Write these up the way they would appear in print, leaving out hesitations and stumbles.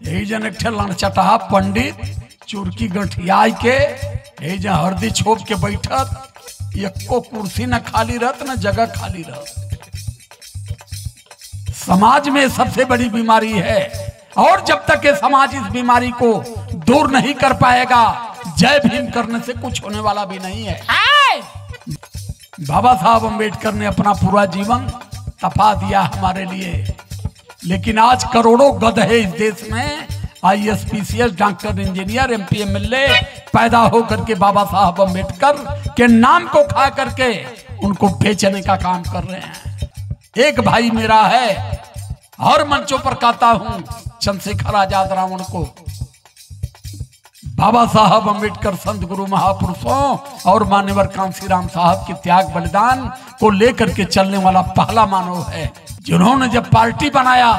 यही जन एक लड़चटा पंडित चुरकी गठिया के यही जन हरदी छोप के बैठत, एको कुर्सी न खाली रहत न जगह खाली रहत। समाज में सबसे बड़ी बीमारी है, और जब तक ये समाज इस बीमारी को दूर नहीं कर पाएगा, जय भीम करने से कुछ होने वाला भी नहीं है। बाबा साहब अम्बेडकर ने अपना पूरा जीवन तपा दिया हमारे लिए, लेकिन आज करोड़ों गधे इस देश में IAS, PCS, doctor, engineer, MP, MLA पैदा होकर के बाबा साहब अम्बेडकर के नाम को खा करके उनको बेचने का काम कर रहे हैं। एक भाई मेरा है, हर मंचों पर कहता हूं, चंद्रशेखर आजाद रावण को बाबा साहब अम्बेडकर संत गुरु महापुरुषों और मान्यवर कांशीराम साहब के त्याग बलिदान को लेकर के चलने वाला पहला मानव है, जिन्होंने जब पार्टी बनाया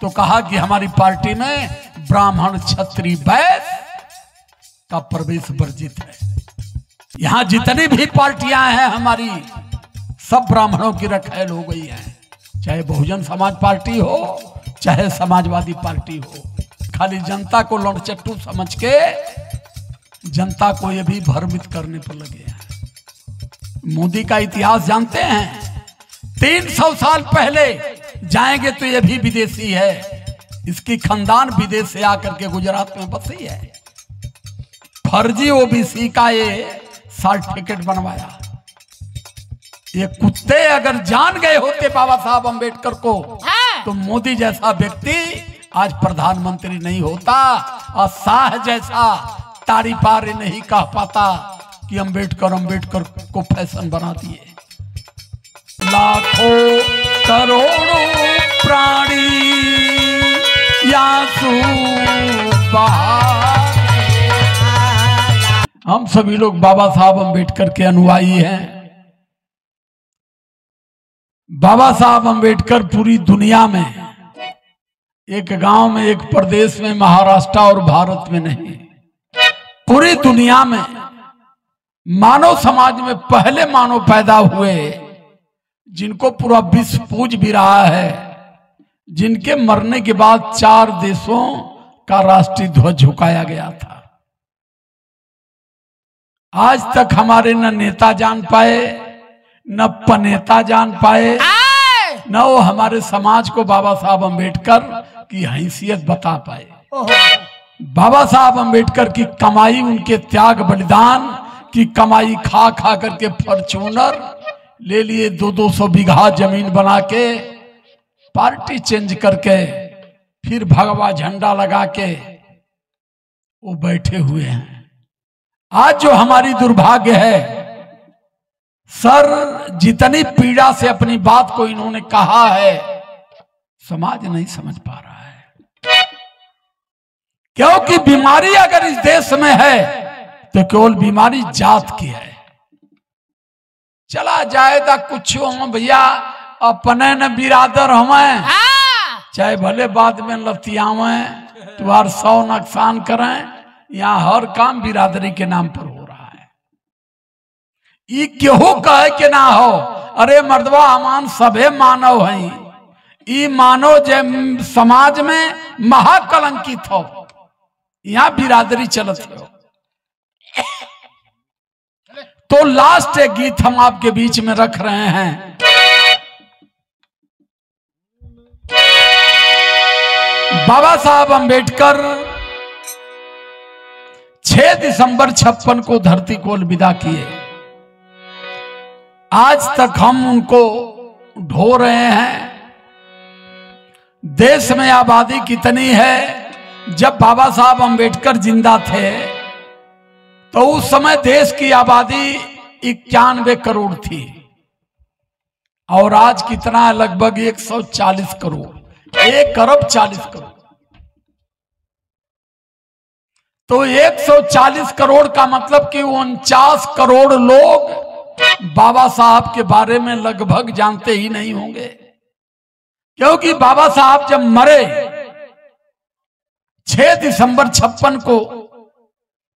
तो कहा कि हमारी पार्टी में ब्राह्मण, क्षत्रिय, वैश्य का प्रवेश वर्जित है। यहां जितनी भी पार्टियां हैं हमारी, सब ब्राह्मणों की रखेल हो गई हैं, चाहे बहुजन समाज पार्टी हो, चाहे समाजवादी पार्टी हो। खाली जनता को लौटचट्टू समझ के जनता को ये भी भ्रमित करने पर लगे हैं। मोदी का इतिहास जानते हैं, 300 साल पहले जाएंगे तो ये भी विदेशी है, इसकी खानदान विदेश से आकर के गुजरात में बसी है। फर्जी OBC का ये सर्टिफिकेट बनवाया। ये कुत्ते अगर जान गए होते बाबा साहब अम्बेडकर को, तो मोदी जैसा व्यक्ति आज प्रधानमंत्री नहीं होता, और शाह जैसा तारी पारे नहीं कह पाता कि अम्बेडकर को फैशन बना दिए। लाखों करोड़ों प्राणी हम सभी लोग बाबा साहब अम्बेडकर के अनुयायी हैं। बाबा साहब अम्बेडकर पूरी दुनिया में, एक गांव में, एक प्रदेश में, महाराष्ट्र और भारत में नहीं, पूरी दुनिया में मानव समाज में पहले मानव पैदा हुए, जिनको पूरा विश्व पूज भी रहा है, जिनके मरने के बाद 4 देशों का राष्ट्रीय ध्वज झुकाया गया था। आज तक हमारे न नेता जान पाए, न पनेता जान पाए, न वो हमारे समाज को बाबा साहब अम्बेडकर की हैसियत बता पाए। बाबा साहब अम्बेडकर की कमाई, उनके त्याग बलिदान की कमाई खा खा करके फॉर्च्यूनर ले लिए, 200 बीघा जमीन बना के, पार्टी चेंज करके, फिर भगवा झंडा लगा के वो बैठे हुए हैं। आज जो हमारी दुर्भाग्य है, सर जितनी पीड़ा से अपनी बात को इन्होंने कहा है, समाज नहीं समझ पा रहा है। क्योंकि बीमारी अगर इस देश में है तो केवल बीमारी जात की है। चला जाएगा कुछ हो भैया, अपने न बिरादर हमें, चाहे भले बाद में लतियावें, तुम्हार 100 नुकसान करें, यहाँ हर काम बिरादरी के नाम पर हो रहा है। ये क्यों कहे कि ना हो? अरे मर्दवा, अमान सभे मानव हैं, ये मानव जे समाज में महाकलंकित हो, यहाँ बिरादरी चलत हो। तो लास्ट एक गीत हम आपके बीच में रख रहे हैं। बाबा साहब अम्बेडकर 6 दिसंबर 56 को धरती को अलविदा किए। आज तक हम उनको ढो रहे हैं। देश में आबादी कितनी है? जब बाबा साहब अम्बेडकर जिंदा थे तो उस समय देश की आबादी 91 करोड़ थी, और आज कितना है? लगभग 140 करोड़, 1 अरब 40 करोड़। तो 140 करोड़ का मतलब कि 49 करोड़ लोग बाबा साहब के बारे में लगभग जानते ही नहीं होंगे। क्योंकि बाबा साहब जब मरे 6 दिसंबर 56 को,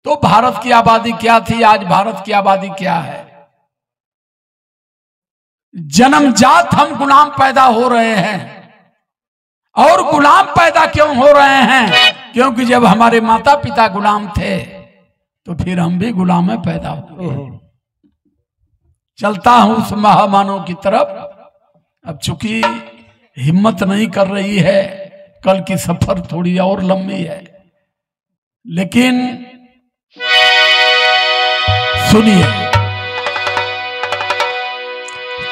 तो भारत की आबादी क्या थी? आज भारत की आबादी क्या है? जन्मजात हम गुलाम पैदा हो रहे हैं। और गुलाम पैदा क्यों हो रहे हैं? क्योंकि जब हमारे माता पिता गुलाम थे तो फिर हम भी गुलाम में पैदा हुए। चलता हूं उस महामानव की तरफ। अब चूंकि हिम्मत नहीं कर रही है, कल की सफर थोड़ी और लंबी है, लेकिन सुनिए।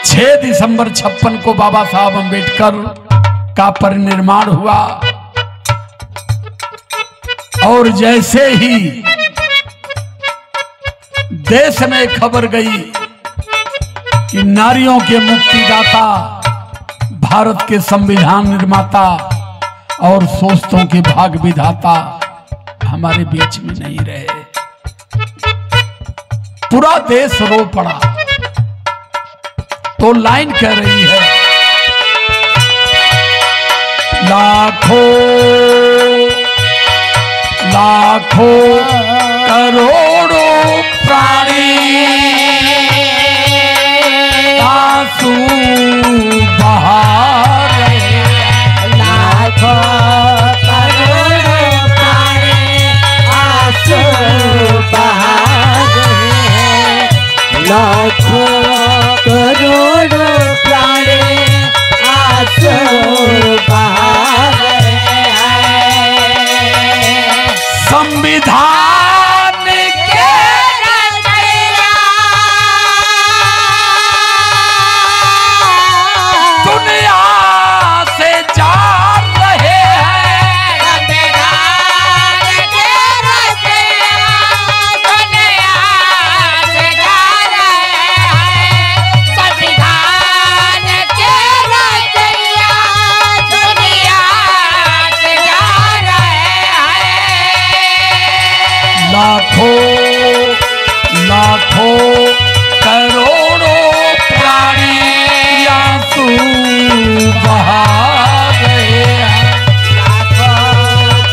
6 दिसंबर 56 को बाबा साहब अम्बेडकर का परिनिर्माण हुआ और जैसे ही देश में खबर गई कि नारियों के मुक्तिदाता, भारत के संविधान निर्माता और सोचतों के भाग विधाता हमारे बीच में नहीं रहे, पूरा देश रो पड़ा। तो लाइन कह रही है, लाखों लाखों करोड़ों प्राणी आंसू बहा रहे, लाखों करोड़ों प्राणी आंसू बहा रहे, लाखों करोड़ों प्राणी आंसू बहा रहे हैं। संविधान के दुनिया से जा रहे हैं, संविधान के रचैया दुनिया से जा रहे हैं, संविधान के रचैया दुनिया से जा रहे हैं। लाखों लाखों करोड़ों प्राणी आंसू बहा रहे हैं, लाखों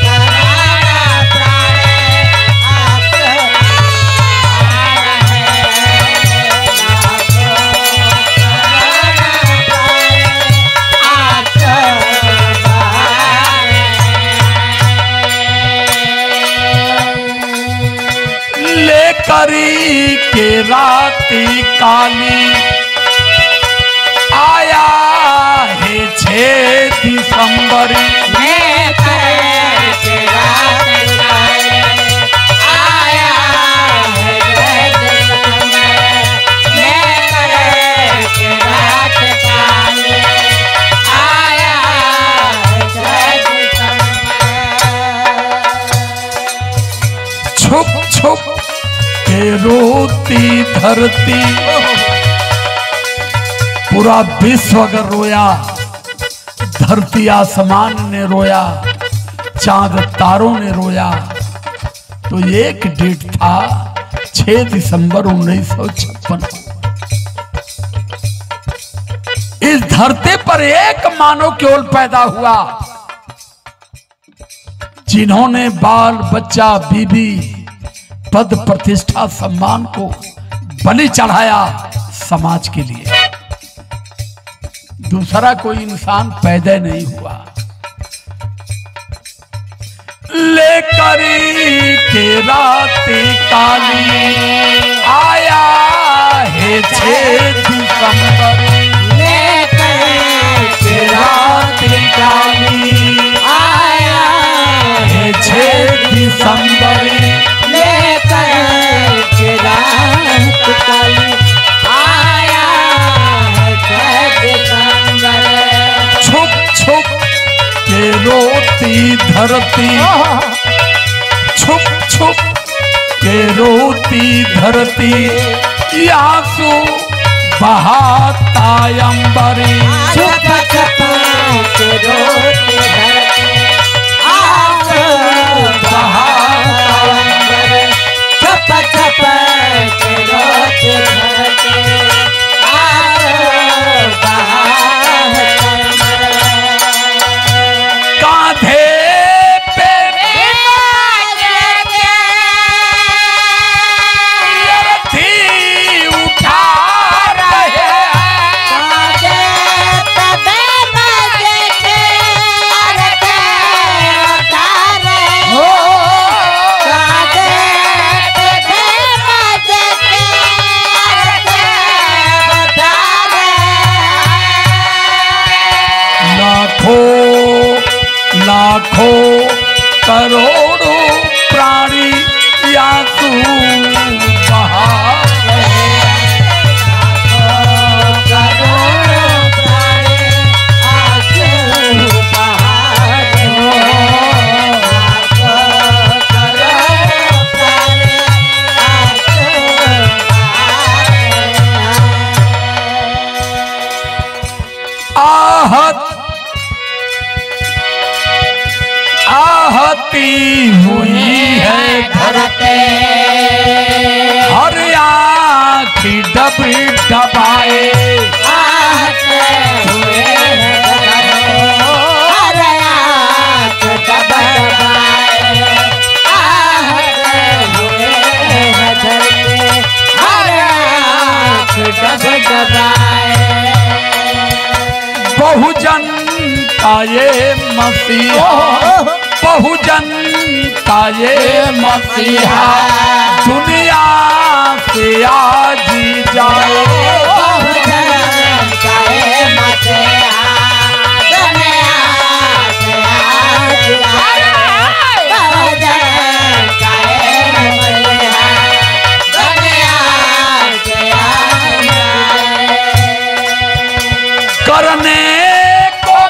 करोड़ों प्राणी आंसू बहा रहे हैं, लाखों करोड़ों प्राणी आंसू बहा रहे हैं। लेकरी के राती काली आया है 6 दिसंबर, छुप छुप के रोती धरती, पूरा विश्व अगर रोया, धरती आसमान ने रोया, चांद तारों ने रोया, तो एक डेट था 6 दिसंबर 1956। इस धरती पर एक मानव केवल पैदा हुआ जिन्होंने बाल बच्चा बीबी पद प्रतिष्ठा सम्मान को बलि चढ़ाया समाज के लिए। दूसरा कोई इंसान पैदा नहीं हुआ। लेकरी के राती काली आया है 6 दिसंबर, के राती काली आया है 6 दिसंबर, रात काली आया है 6 दिसंबर, छुप छुप के रोती धरती, छुप छुप के रोती धरती, आंसू बहाता अंबरी, छुप छुप के रोती धरती, आंसू बहाता अंबर, छुप छुप के रोती धरती, आंसू बहाता अंबर। कांधे पे अर्थी उठा रहे हैं, कांधे पे करोड़ों प्राणी आंसू बहा रहे आहती हुई है धरती हर आँखी दबी दबाए आहते हुए हर आँख दबाए आहते हुए धरती हर आँख दबाए बहुजन का ये मसीहा बहुजन का ये मसीहा दुनिया से आज जाए बहुजन का ये मसीहा दुनिया से आज जाए बहुजन का ये मसीहा दुनिया से आज जाए करने को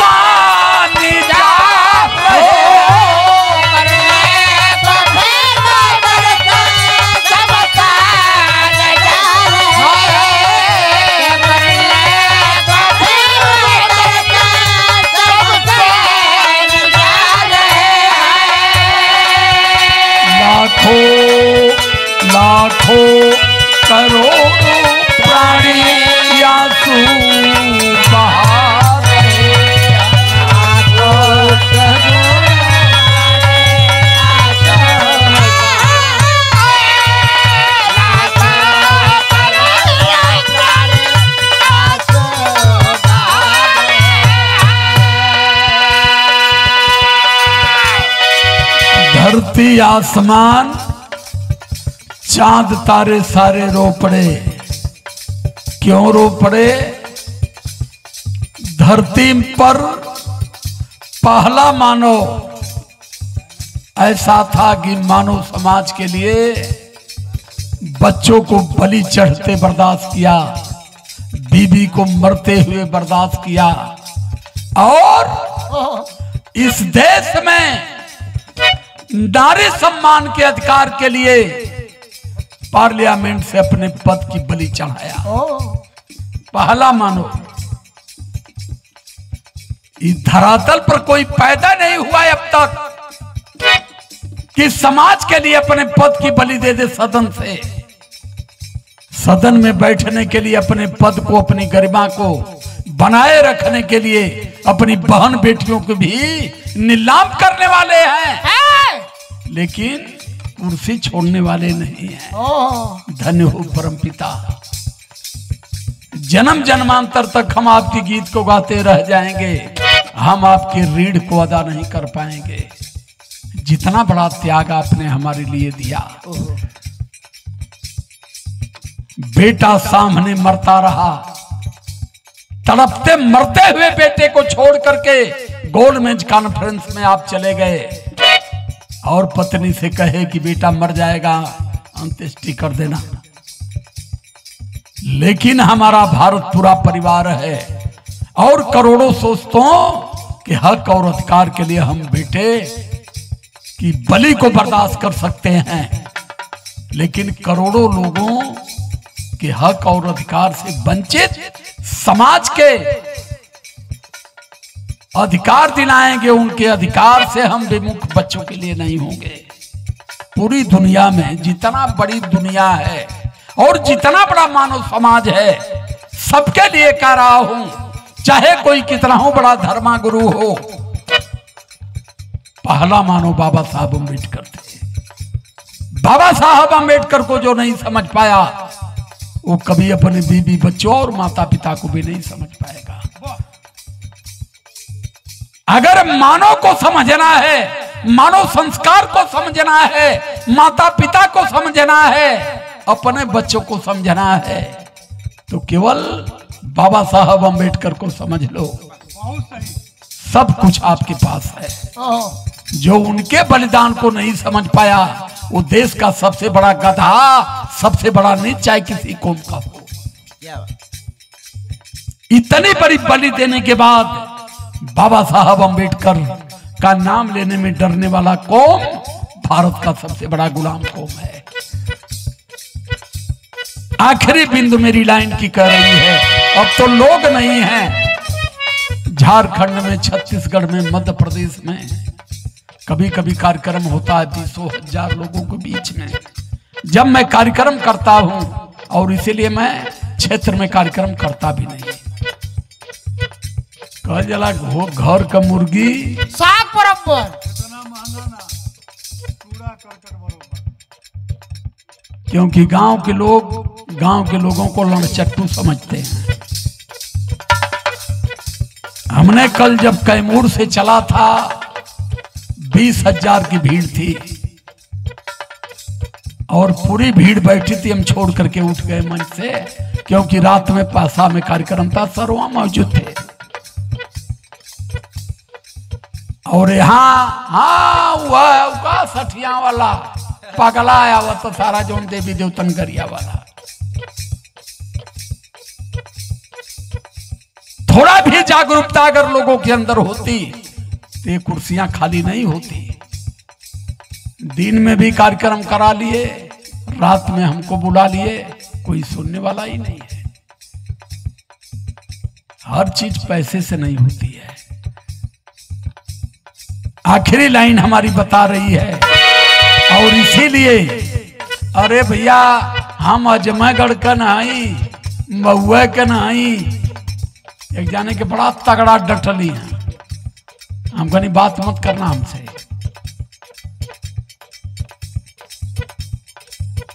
पानी जा लाखों करोड़ों प्राणी आंसू बहा रहे धरती आसमान चांद तारे सारे रो पड़े क्यों रो पड़े धरती पर पहला मानव ऐसा था कि मानव समाज के लिए बच्चों को बलि चढ़ते बर्दाश्त किया बीबी को मरते हुए बर्दाश्त किया और इस देश में नारी सम्मान के अधिकार के लिए पार्लियामेंट से अपने पद की बलि चढ़ाया पहला मानो इस धरातल पर कोई पैदा नहीं हुआ अब तक कि समाज के लिए अपने पद की बलि दे दे सदन से सदन में बैठने के लिए अपने पद को अपनी गरिमा को बनाए रखने के लिए अपनी बहन बेटियों को भी नीलाम करने वाले हैं लेकिन कुर्सी छोड़ने वाले नहीं हैं धन्य हो परमपिता जन्म जन्मांतर तक हम आपके गीत को गाते रह जाएंगे हम आपके रीढ़ को अदा नहीं कर पाएंगे जितना बड़ा त्याग आपने हमारे लिए दिया बेटा सामने मरता रहा तड़पते मरते हुए बेटे को छोड़ करके गोलमेज कॉन्फ्रेंस में आप चले गए और पत्नी से कहे कि बेटा मर जाएगा अंत्येष्टि कर देना लेकिन हमारा भारत पूरा परिवार है और करोड़ों सोचतों के हक और अधिकार के लिए हम बेटे की बलि को बर्दाश्त कर सकते हैं लेकिन करोड़ों लोगों के हक और अधिकार से वंचित समाज के अधिकार दिलाएंगे उनके अधिकार से हम विमुख बच्चों के लिए नहीं होंगे पूरी दुनिया में जितना बड़ी दुनिया है और जितना बड़ा मानव समाज है सबके लिए कह रहा हूं चाहे कोई कितना हो बड़ा धर्मा गुरु हो पहला मानो बाबा साहब अम्बेडकर थे बाबा साहब अम्बेडकर को जो नहीं समझ पाया वो कभी अपने बीबी बच्चों और माता पिता को भी नहीं समझ पाएगा अगर मानव को समझना है मानव संस्कार को समझना है माता पिता को समझना है अपने बच्चों को समझना है तो केवल बाबा साहब अम्बेडकर को समझ लो, सब कुछ आपके पास है। जो उनके बलिदान को नहीं समझ पाया वो देश का सबसे बड़ा गधा, सबसे बड़ा नीच चाहे किसी कौम का हो। इतनी बड़ी बलि देने के बाद बाबा साहब अम्बेडकर का नाम लेने में डरने वाला कौम भारत का सबसे बड़ा गुलाम कौम है। आखिरी बिंदु मेरी लाइन की कह रही है, अब तो लोग नहीं हैं। झारखंड में, छत्तीसगढ़ में, मध्य प्रदेश में कभी कभी कार्यक्रम होता है 20,000 लोगों के बीच में। जब मैं कार्यक्रम करता हूं, और इसीलिए मैं क्षेत्र में कार्यक्रम करता भी नहीं, कह जला घर का मुर्गी साग बराबर, क्योंकि गांव के लोगों को लड़चट्टू समझते हैं। हमने कल जब कैमूर से चला था 20,000 की भीड़ थी और पूरी भीड़ बैठी थी। हम छोड़ करके उठ गए मंच से, क्योंकि रात में पासा में कार्यक्रम था, सर वहां मौजूद थे। और यहाँ वह सठिया वाला पगला आया हुआ तो सारा जोन देवी देवतन गरिया वाला। थोड़ा भी जागरूकता अगर लोगों के अंदर होती तो ये कुर्सियां खाली नहीं होती। दिन में भी कार्यक्रम करा लिए, रात में हमको बुला लिए, कोई सुनने वाला ही नहीं है। हर चीज पैसे से नहीं होती है। आखिरी लाइन हमारी बता रही है, और इसीलिए अरे भैया हम अजमेगढ़ का नहीं, महुआ का नहीं, एक जाने के बड़ा तगड़ा डटली है। हम कहीं बात मत करना हमसे,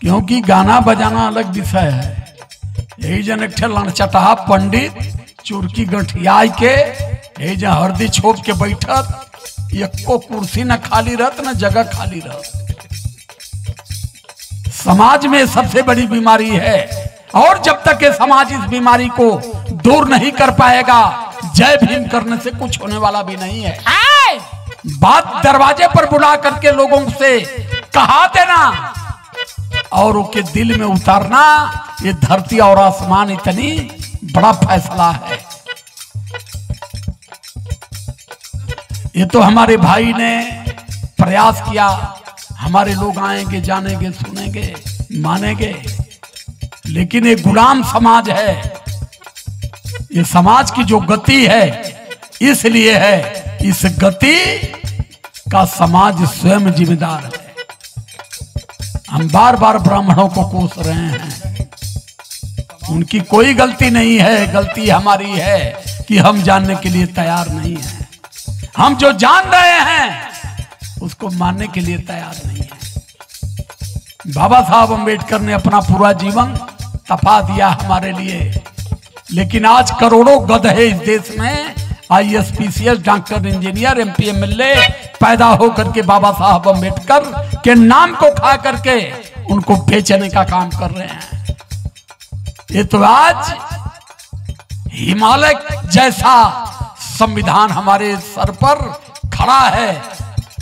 क्योंकि गाना बजाना अलग विषय है। यही जन एक लड़चटा पंडित चुरकी गठिया के यही जन हरदी छोप के बैठत, एको कुर्सी न खाली रहत न जगह खाली रहत। समाज में सबसे बड़ी बीमारी है, और जब तक ये समाज इस बीमारी को दूर नहीं कर पाएगा, जय भीम करने से कुछ होने वाला भी नहीं है। बात दरवाजे पर बुला करके लोगों से कहा देना और उनके दिल में उतारना, ये धरती और आसमान इतनी बड़ा फैसला है। ये तो हमारे भाई ने प्रयास किया, हमारे लोग आएंगे, जानेंगे, सुनेंगे, मानेंगे, लेकिन ये गुलाम समाज है। ये समाज की जो गति है इसलिए है, इस गति का समाज स्वयं जिम्मेदार है। हम बार बार ब्राह्मणों को कोस रहे हैं, उनकी कोई गलती नहीं है, गलती हमारी है कि हम जानने के लिए तैयार नहीं हैं। हम जो जान रहे हैं उसको मानने के लिए तैयार नहीं है। बाबा साहब अम्बेडकर ने अपना पूरा जीवन तपा दिया हमारे लिए, लेकिन आज करोड़ों गधे इस देश में IAS, PCS, doctor, engineer, MP, MLA पैदा होकर के बाबा साहब अम्बेडकर के नाम को खा करके उनको बेचने का काम कर रहे हैं। ये तो आज हिमालय जैसा संविधान हमारे सर पर खड़ा है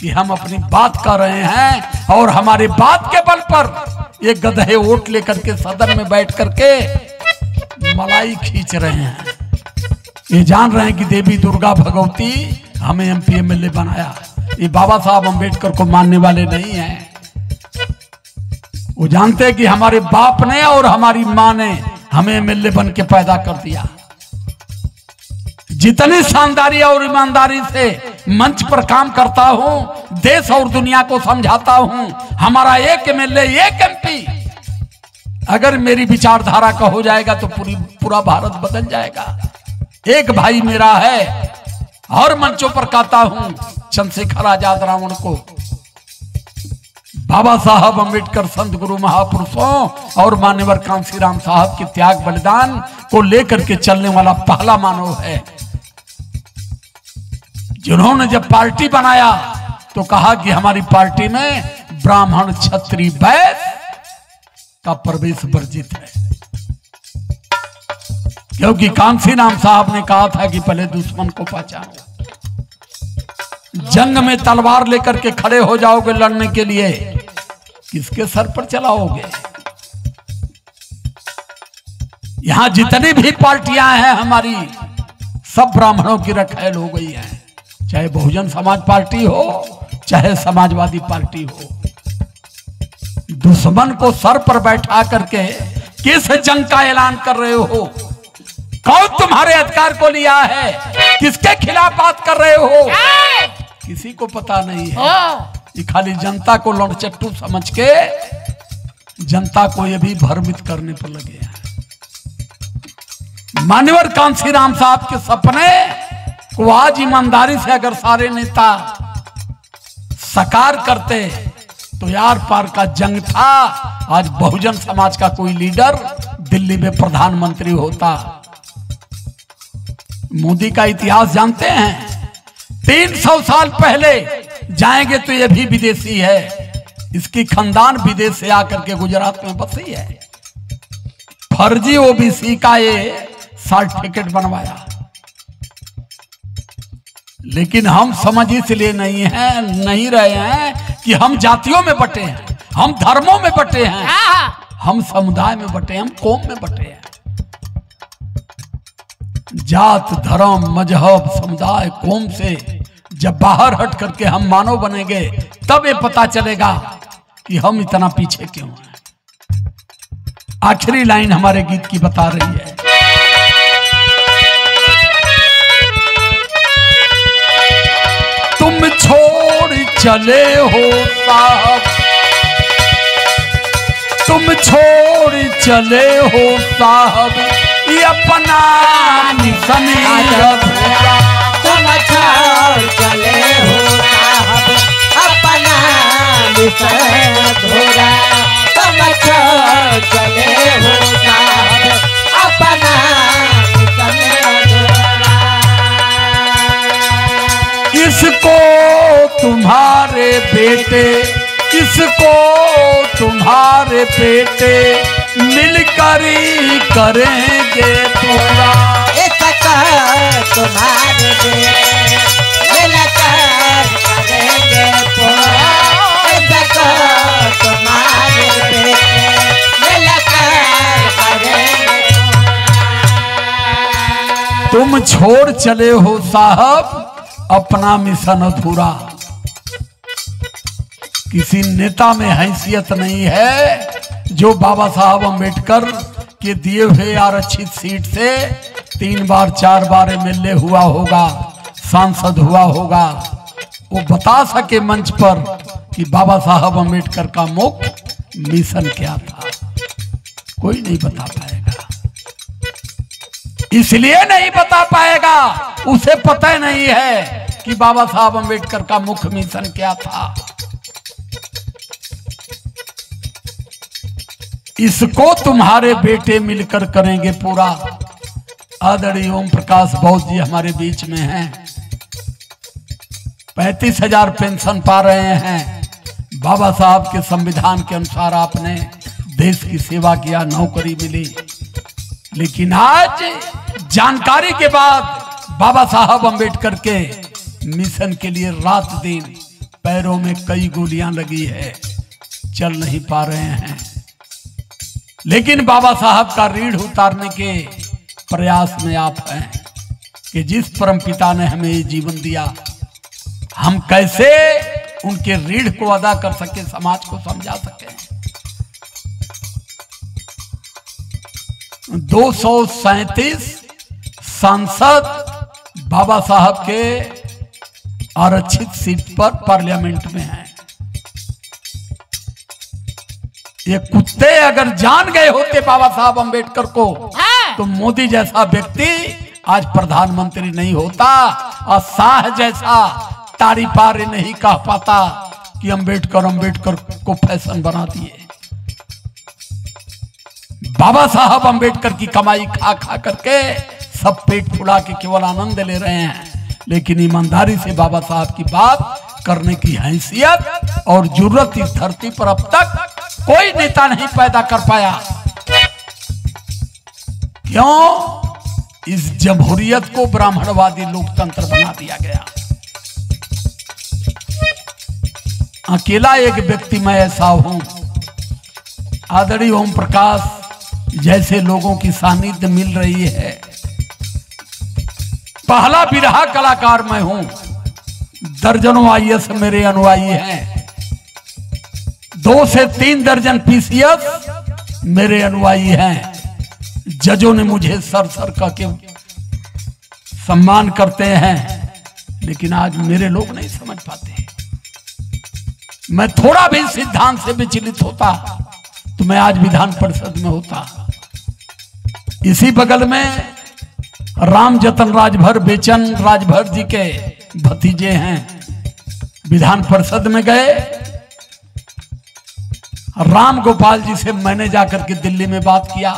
कि हम अपनी बात कर रहे हैं, और हमारी बात के बल पर ये गधे वोट लेकर के सदन में बैठ करके मलाई खींच रहे हैं। ये जान रहे हैं कि देवी दुर्गा भगवती हमें MP, MLA बनाया। ये बाबा साहब अम्बेडकर को मानने वाले नहीं हैं। वो जानते हैं कि हमारे बाप ने और हमारी माँ ने हमें MLA बन के पैदा कर दिया। जितनी शानदारी और ईमानदारी से मंच पर काम करता हूं, देश और दुनिया को समझाता हूं, हमारा एक MLA, एक MP अगर मेरी विचारधारा का हो जाएगा तो पूरा भारत बदल जाएगा। एक भाई मेरा है, हर मंचों पर कहता हूं, चंद्रशेखर आजाद रावण को, बाबा साहब अम्बेडकर संत गुरु महापुरुषों और मान्यवर कांशीराम साहब के त्याग बलिदान को लेकर के चलने वाला पहला मानव है, जिन्होंने जब पार्टी बनाया तो कहा कि हमारी पार्टी में ब्राह्मण, क्षत्रिय, वैश्य का प्रवेश वर्जित है। क्योंकि कांसीराम साहब ने कहा था कि पहले दुश्मन को पहचानो। जंग में तलवार लेकर के खड़े हो जाओगे लड़ने के लिए, किसके सर पर चलाओगे? यहां जितनी भी पार्टियां हैं हमारी, सब ब्राह्मणों की रखैल हो गई है। चाहे बहुजन समाज पार्टी हो, चाहे समाजवादी पार्टी हो। दुश्मन को सर पर बैठा करके किस जंग का ऐलान कर रहे हो? कौन तुम्हारे अधिकार को लिया है? किसके खिलाफ बात कर रहे हो? किसी को पता नहीं है। ये खाली जनता को लड़चट्टू समझ के जनता को ये भी भ्रमित करने पर लगे हैं। मान्यवर कांसीराम साहब के सपने को आज ईमानदारी से अगर सारे नेता साकार करते तो यार पार का जंग था। आज बहुजन समाज का कोई लीडर दिल्ली में प्रधानमंत्री होता। मोदी का इतिहास जानते हैं? 300 साल पहले जाएंगे तो ये भी विदेशी है। इसकी खानदान विदेश से आकर के गुजरात में बसी है। फर्जी ओबीसी का ये सर्टिफिकेट बनवाया। लेकिन हम समझ इसलिए नहीं रहे हैं कि हम जातियों में बटे हैं, हम धर्मों में बटे हैं, हम समुदाय में बटे हैं, हम कौम में बटे हैं। जात धर्म मजहब समुदाय कौम से जब बाहर हट करके हम मानव बनेंगे तब ये पता चलेगा कि हम इतना पीछे क्यों हैं। आखिरी लाइन हमारे गीत की बता रही है, तुम छोड़ चले हो साहब, तुम छोड़ चले हो साहब ये अपना निशान अधूरा। तुम छोड़ चले हो साहब अपना निशान अधूरा। तुम छोड़ चले हो साहब अपना निशान अधूरा। इसको तुम्हारे बेटे, इसको तुम्हारे बेटे मिलकर ही करेंगे पूरा। इसको तुम्हारे बेटे मिलकर करेंगे पूरा। इसको तुम्हारे बेटे मिलकर करेंगे पूरा। तुम छोड़ चले हो साहब अपना मिशन अधूरा। किसी नेता में हैसियत नहीं है जो बाबा साहब अम्बेडकर के दिए हुए आरक्षित सीट से 3 बार 4 बार एमएलए हुआ होगा, सांसद हुआ होगा। वो बता सके मंच पर कि बाबा साहब अम्बेडकर का मुख्य मिशन क्या था। कोई नहीं बता पाएगा। इसलिए नहीं बता पाएगा, उसे पता ही नहीं है कि बाबा साहब अम्बेडकर का मुख्य मिशन क्या था। इसको तुम्हारे बेटे मिलकर करेंगे पूरा। आदरणीय ओम प्रकाश बौद्ध जी हमारे बीच में हैं। 35,000 पेंशन पा रहे हैं। बाबा साहब के संविधान के अनुसार आपने देश की सेवा किया, नौकरी मिली। लेकिन आज जानकारी के बाद बाबा साहब अम्बेडकर के मिशन के लिए रात दिन पैरों में कई गोलियां लगी है, चल नहीं पा रहे हैं। लेकिन बाबा साहब का रीढ़ उतारने के प्रयास में आप हैं कि जिस परमपिता ने हमें ये जीवन दिया, हम कैसे उनके रीढ़ को अदा कर सके, समाज को समझा सके। 237 सांसद बाबा साहब के आरक्षित सीट पर पार्लियामेंट में हैं। ये कुत्ते अगर जान गए होते बाबा साहब अम्बेडकर को, तो मोदी जैसा व्यक्ति आज प्रधानमंत्री नहीं होता और शाह जैसा तारी पारे नहीं कह पाता कि अम्बेडकर को फैशन बना दिए। बाबा साहब अम्बेडकर की कमाई खा खा करके सब पेट फुला के केवल आनंद ले रहे हैं। लेकिन ईमानदारी से बाबा साहब की बात करने की हैसियत और जरूरत इस धरती पर अब तक कोई नेता नहीं पैदा कर पाया। क्यों? इस जमहूरियत को ब्राह्मणवादी लोकतंत्र बना दिया गया। अकेला एक व्यक्ति मैं ऐसा हूं, आदरणीय ओम प्रकाश जैसे लोगों की सानिध्य मिल रही है। पहला बिरहा कलाकार मैं हूं, दर्जनों आईएएस मेरे अनुयायी हैं, 2 से 3 दर्जन पीसीएस मेरे अनुयायी हैं। जजों ने मुझे सर सर करके सम्मान करते हैं, लेकिन आज मेरे लोग नहीं समझ पाते। मैं थोड़ा भी सिद्धांत से विचलित होता तो मैं आज विधान परिषद में होता। इसी बगल में राम जतन राजभर बेचन राजभर जी के भतीजे हैं, विधान परिषद में गए। राम गोपाल जी से मैंने जाकर के दिल्ली में बात किया,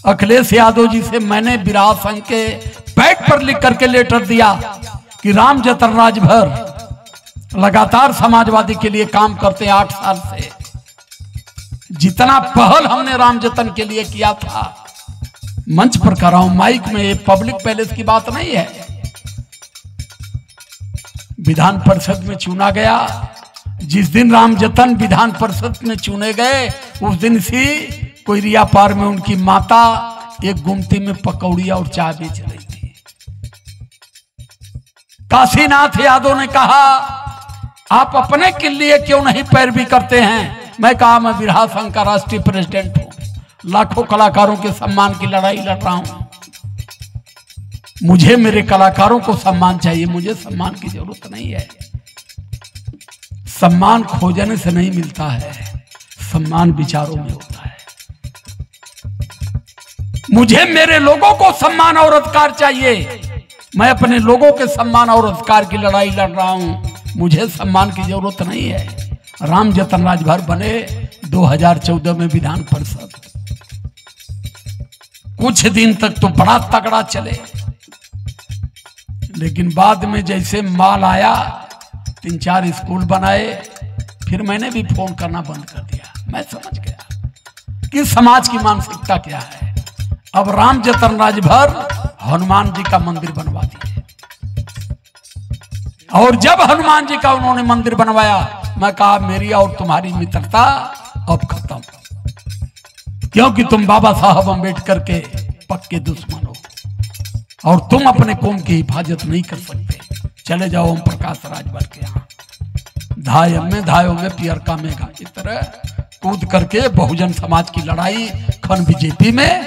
अखिलेश यादव जी से मैंने विराह संघ के पैड पर लिख करके लेटर दिया कि राम जतन राजभर लगातार समाजवादी के लिए काम करते हैं 8 साल से। जितना पहल हमने राम जतन के लिए किया था, मंच पर कर रहा हूं, माइक में, ये पब्लिक पैलेस की बात नहीं है। विधान परिषद में चुना गया। जिस दिन राम जतन विधान परिषद में चुने गए, उस दिन सी कोयरिया पार में उनकी माता एक गुमती में पकौड़िया और चाय बेच रही थी। काशीनाथ यादव ने कहा, आप अपने के लिए क्यों नहीं पैरवी करते हैं? मैं कहा, मैं बिरहा संघ का राष्ट्रीय प्रेसिडेंट हूं, लाखों कलाकारों के सम्मान की लड़ाई लड़ रहा हूं। मुझे मेरे कलाकारों को सम्मान चाहिए, मुझे सम्मान की जरूरत नहीं है। सम्मान खोजने से नहीं मिलता है, सम्मान विचारों में होता है। मुझे मेरे लोगों को सम्मान और अधिकार चाहिए। मैं अपने लोगों के सम्मान और अधिकार की लड़ाई लड़ रहा हूं, मुझे सम्मान की जरूरत नहीं है। राम जतन राजभर बने 2014 में विधान परिषद। कुछ दिन तक तो बड़ा तगड़ा चले, लेकिन बाद में जैसे माल आया, 3-4 स्कूल बनाए, फिर मैंने भी फोन करना बंद कर दिया। मैं समझ गया कि समाज की मानसिकता क्या है। अब राम जतन राजभर हनुमान जी का मंदिर बनवा दिए, और जब हनुमान जी का उन्होंने मंदिर बनवाया, मैं कहा, मेरी और तुम्हारी मित्रता अब खत्म, क्योंकि तुम बाबा साहब अम्बेडकर के पक्के दुश्मन हो और तुम अपने कौम की हिफाजत नहीं कर सकते। चले जाओ ओम प्रकाश राजभर के यहाँ। धायों में पियरका मेघा की तरह कूद करके बहुजन समाज की लड़ाई, खन बीजेपी में,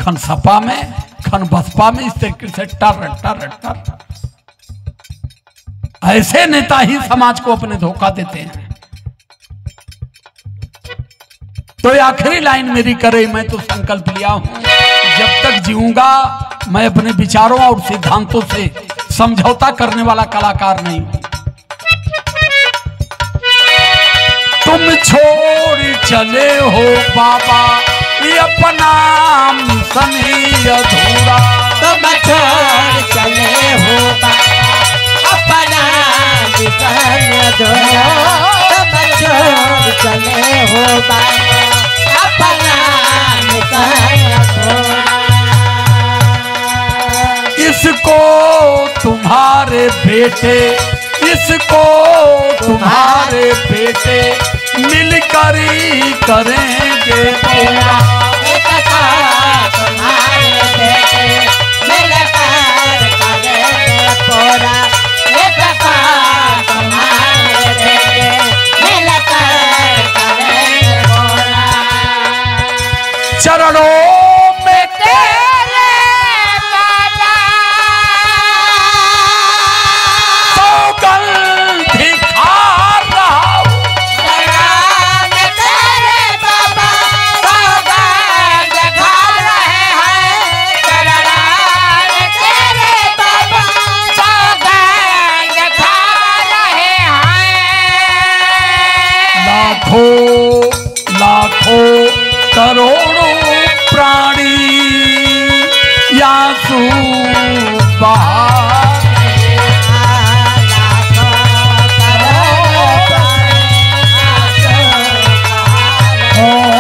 खन सपा में, खन बसपा में, इस तरीके से टर ऐसे नेता ही समाज को अपने धोखा देते हैं। तो ये आखिरी लाइन मेरी करे, मैं तो संकल्प लिया हूं, जब तक जीऊंगा मैं अपने विचारों और सिद्धांतों से समझौता करने वाला कलाकार नहीं हूं। तुम छोड़ चले हो बाबा, ये अपना मिशन ही अधूरा। तुम छोड़ चले हो बाबा, अपना मिशन अधूरा। तुम छोड़ चले हो बाबा, अपना मिशन अधूरा। इसको तुम्हारे बेटे, इसको तुम्हारे बेटे मिलकर ही करेंगे पूरा। तुम्हारे बेटे मिलकर करेंगे पूरा। तुम्हारे बेटे मिलकर करेंगे पूरा। चरणों में तेरे बाबा सौगंध दिखा रहा हूं। चरण तेरे बाबा सौगंध खा रहे हैं। चरण तेरे बाबा सौगंध खा रहे हैं। लाखों करोड़ों प्राणी यासू बहा लाखों करोड़ों प्राणी आंसू बहा रहे हैं।